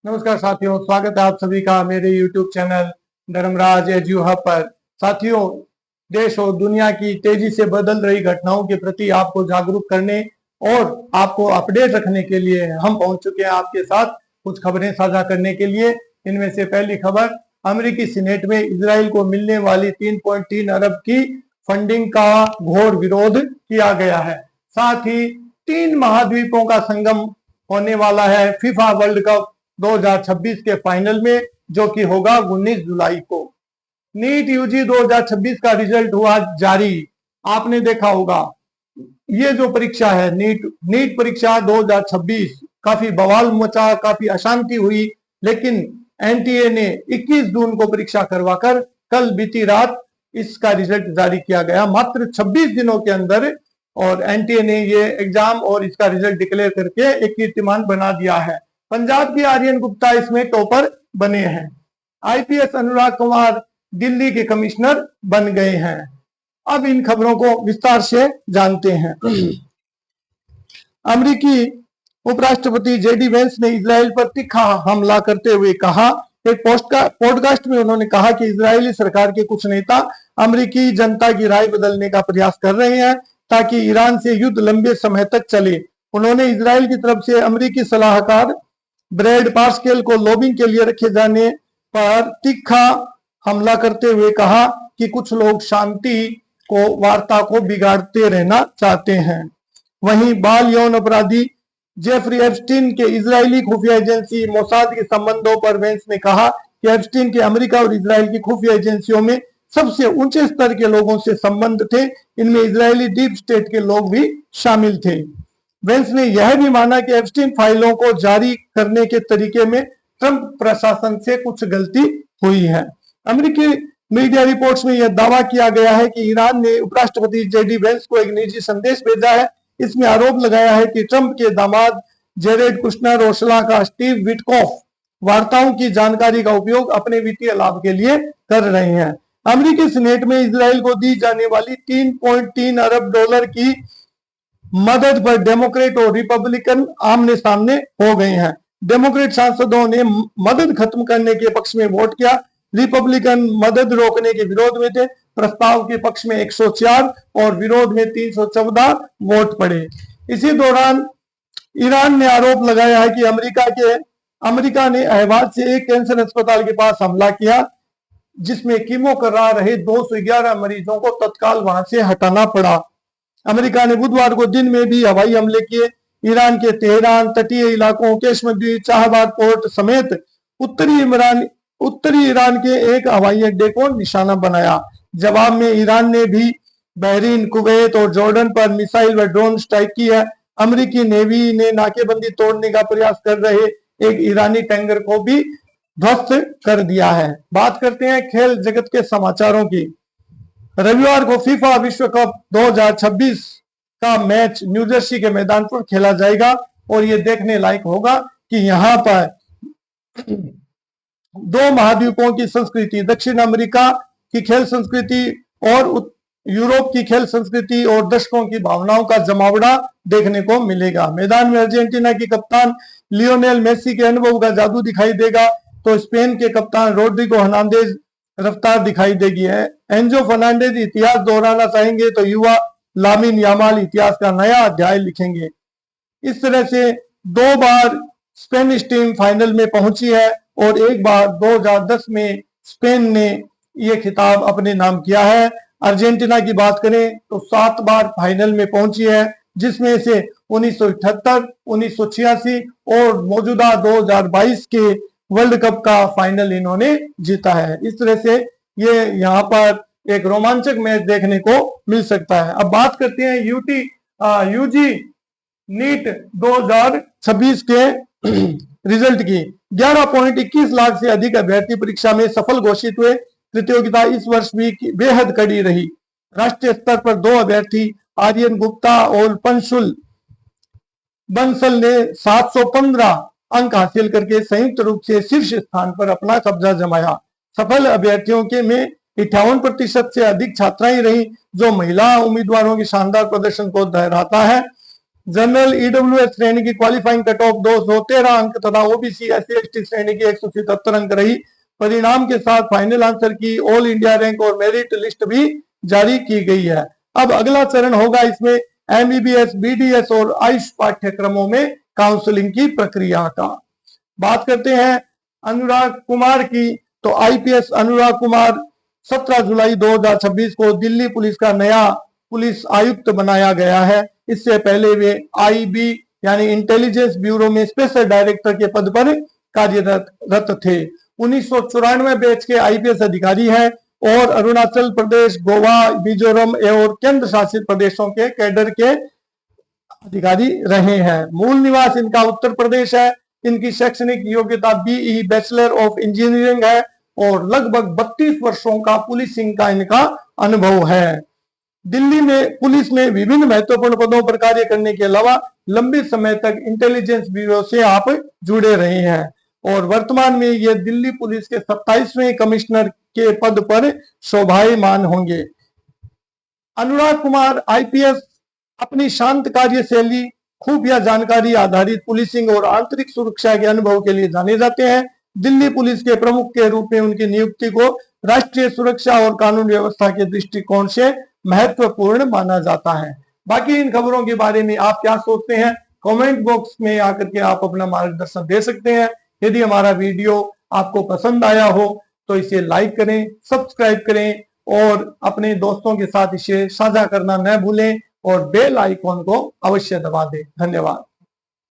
नमस्कार साथियों, स्वागत है आप सभी का मेरे YouTube channel Dharmraj edu hub पर। साथियों, देश और दुनिया की तेजी से बदल रही घटनाओं के प्रति आपको जागरूक करने और आपको अपडेट रखने के लिए हम पहुंच चुके हैं आपके साथ कुछ खबरें साझा करने के लिए। इनमें से पहली खबर, अमेरिकी सीनेट में इजराइल को मिलने वाली 3.3 अरब की फंडिंग का घोर विरोध किया गया है। साथ ही 3 महाद्वीपों का संगम होने वाला है फीफा वर्ल्ड कप 2026 के फाइनल में, जो कि होगा 19 जुलाई को। नीट यूजी 2026 का रिजल्ट हुआ जारी। आपने देखा होगा ये जो परीक्षा है नीट परीक्षा 2026, काफी बवाल मचा, काफी अशांति हुई, लेकिन एनटीए ने 21 जून को परीक्षा करवाकर कल बीती रात इसका रिजल्ट जारी किया गया, मात्र 26 दिनों के अंदर। और एनटीए ने ये एग्जाम और इसका रिजल्ट डिक्लेयर करके एक कीर्तिमान बना दिया है। पंजाब के आर्यन गुप्ता इसमें टॉपर बने हैं। आईपीएस अनुराग कुमार दिल्ली के कमिश्नर बन गए हैं। अब इन खबरों को विस्तार से जानते हैं। अमेरिकी उपराष्ट्रपति जेडी वेंस ने इजराइल पर तीखा हमला करते हुए कहा, एक पॉडकास्ट में उन्होंने कहा कि इजरायली सरकार के कुछ नेता अमेरिकी जनता की राय बदलने का प्रयास कर रहे हैं ताकि ईरान से युद्ध लंबे समय तक चले। उन्होंने इजराइल की तरफ से अमेरिकी सलाहकार ब्रैड पास्केल को लॉबिंग के लिए रखे जाने पर तीखा हमला करते हुए कहा कि कुछ लोग शांति को वार्ता को बिगाड़ते रहना चाहते हैं। वहीं बाल यौन अपराधी जेफरी एप्स्टीन के इजरायली खुफिया एजेंसी मोसाद के संबंधों पर वेंस ने कहा कि एप्स्टीन के अमेरिका और इजराइल की खुफिया एजेंसियों में सबसे ऊंचे स्तर के लोगों से संबंध थे। इनमें इजरायली डीप स्टेट के लोग भी शामिल थे। वेंस ने यह भी माना कि एप्स्टीन फाइलों को जारी करने के तरीके में ट्रंप प्रशासन से कुछ गलती हुई है। अमेरिकी मीडिया रिपोर्ट्स में यह दावा किया गया है कि ईरान ने उपराष्ट्रपति जेडी वेंस को एक निजी संदेश भेजा है। इसमें आरोप लगाया है कि ट्रंप के दामाद जेरेड कुशनर और सलाहकार स्टीव विटकॉफ वार्ताओं की जानकारी का उपयोग अपने वित्तीय लाभ के लिए कर रहे हैं। अमेरिकी सीनेट में इजराइल को दी जाने वाली 3.3 अरब डॉलर की मदद पर डेमोक्रेट और रिपब्लिकन आमने सामने हो गए हैं। डेमोक्रेट सांसदों ने मदद खत्म करने के पक्ष में वोट किया, रिपब्लिकन मदद रोकने के विरोध में थे। प्रस्ताव के पक्ष में 104 और विरोध में 314 वोट पड़े। इसी दौरान ईरान ने आरोप लगाया है कि अमेरिका ने अहवाज से एक कैंसर अस्पताल के पास हमला किया, जिसमें कीमो करा रहे 211 मरीजों को तत्काल वहां से हटाना पड़ा। अमेरिका ने बुधवार को दिन में भी हवाई हमले किए। ईरान के तेहरान, तटीय इलाकों, केशमद्वीप, चाहबाद पोर्ट समेत उत्तरी ईरान के एक हवाई अड्डे को निशाना बनाया। जवाब में ईरान ने भी बहरीन, कुवैत और जॉर्डन पर मिसाइल व ड्रोन स्ट्राइक की है। अमेरिकी नेवी ने नाकेबंदी तोड़ने का प्रयास कर रहे एक ईरानी टैंकर को भी ध्वस्त कर दिया है। बात करते हैं खेल जगत के समाचारों की। रविवार को फीफा विश्व कप 2026 का मैच न्यूजर्सी के मैदान पर खेला जाएगा और ये देखने लायक होगा कि यहाँ पर 2 महाद्वीपों की संस्कृति, दक्षिण अमेरिका की खेल संस्कृति और यूरोप की खेल संस्कृति और दर्शकों की भावनाओं का जमावड़ा देखने को मिलेगा। मैदान में अर्जेंटीना की कप्तान लियोनेल मेसी के अनुभव का जादू दिखाई देगा, तो स्पेन के कप्तान रोड्रिगो हर्नांडेज रफ्तार दिखाई देगी है। एंजो फर्नांडेज इतिहास दोहराना चाहेंगे तो युवा लामिन यामाल इतिहास का नया अध्याय लिखेंगे। इस तरह से 2 बार स्पेनिश टीम फाइनल में पहुंची है और एक बार 2010 में स्पेन ने यह खिताब अपने नाम किया है। अर्जेंटीना की बात करें तो 7 बार फाइनल में पहुंची है, जिसमें से 1978, 1986 और मौजूदा 2022 के वर्ल्ड कप का फाइनल इन्होंने जीता है। इस तरह से ये यहाँ पर एक रोमांचक मैच देखने को मिल सकता है। अब बात करते हैं यूजी नीट 2026 के रिजल्ट की। 11.21 लाख से अधिक अभ्यर्थी परीक्षा में सफल घोषित हुए। प्रतियोगिता इस वर्ष भी बेहद कड़ी रही। राष्ट्रीय स्तर पर 2 अभ्यर्थी आर्यन गुप्ता और पंशुल बंसल ने 715 अंक हासिल करके संयुक्त रूप से शीर्ष स्थान पर अपना कब्जा जमाया। सफल अभ्यर्थियों के में 58% से अधिक छात्राएं रही, जो महिला उम्मीदवारों के शानदार प्रदर्शन को दोहराता है। जनरल ईडब्ल्यूएस श्रेणी की क्वालिफाइंग कट ऑफ 213 अंक तथा ओबीसी एससी एसटी श्रेणी की 177 अंक रही। परिणाम के साथ फाइनल आंसर की ऑल इंडिया रैंक और मेरिट लिस्ट भी जारी की गई है। अब अगला चरण होगा इसमें एमबीबीएस, बीडीएस और आयुष पाठ्यक्रमों में काउंसलिंग की प्रक्रिया का। बात करते हैं अनुराग कुमार की, तो आईपीएस अनुराग कुमार 17 जुलाई 2026 को दिल्ली पुलिस का नया पुलिस आयुक्त बनाया गया है। इससे पहले वे आईबी यानी इंटेलिजेंस ब्यूरो में स्पेशल डायरेक्टर के पद पर कार्यरत थे। 1994 बैच के आईपीएस अधिकारी हैं और अरुणाचल प्रदेश, गोवा, मिजोरम और केंद्र शासित प्रदेशों के कैडर के अधिकारी रहे हैं। मूल निवास इनका उत्तर प्रदेश है। इनकी शैक्षणिक योग्यता बीई बैचलर ऑफ इंजीनियरिंग है और लगभग 32 वर्षों का पुलिसिंग का इनका अनुभव है। दिल्ली में पुलिस में विभिन्न महत्वपूर्ण पदों पर कार्य करने के अलावा लंबे समय तक इंटेलिजेंस ब्यूरो से आप जुड़े रहे हैं और वर्तमान में ये दिल्ली पुलिस के 27वें कमिश्नर के पद पर शोभायमान होंगे। अनुराग कुमार आईपीएस अपनी शांत कार्यशैली, खुफिया जानकारी आधारित पुलिसिंग और आंतरिक सुरक्षा के अनुभव के लिए जाने जाते हैं। दिल्ली पुलिस के प्रमुख के रूप में उनकी नियुक्ति को राष्ट्रीय सुरक्षा और कानून व्यवस्था के दृष्टिकोण से महत्वपूर्ण माना जाता है। बाकी इन खबरों के बारे में आप क्या सोचते हैं, कमेंट बॉक्स में आकर के आप अपना मार्गदर्शन दे सकते हैं। यदि हमारा वीडियो आपको पसंद आया हो तो इसे लाइक करें, सब्सक्राइब करें और अपने दोस्तों के साथ इसे साझा करना न भूलें और बेल आइकॉन को अवश्य दबा दें। धन्यवाद।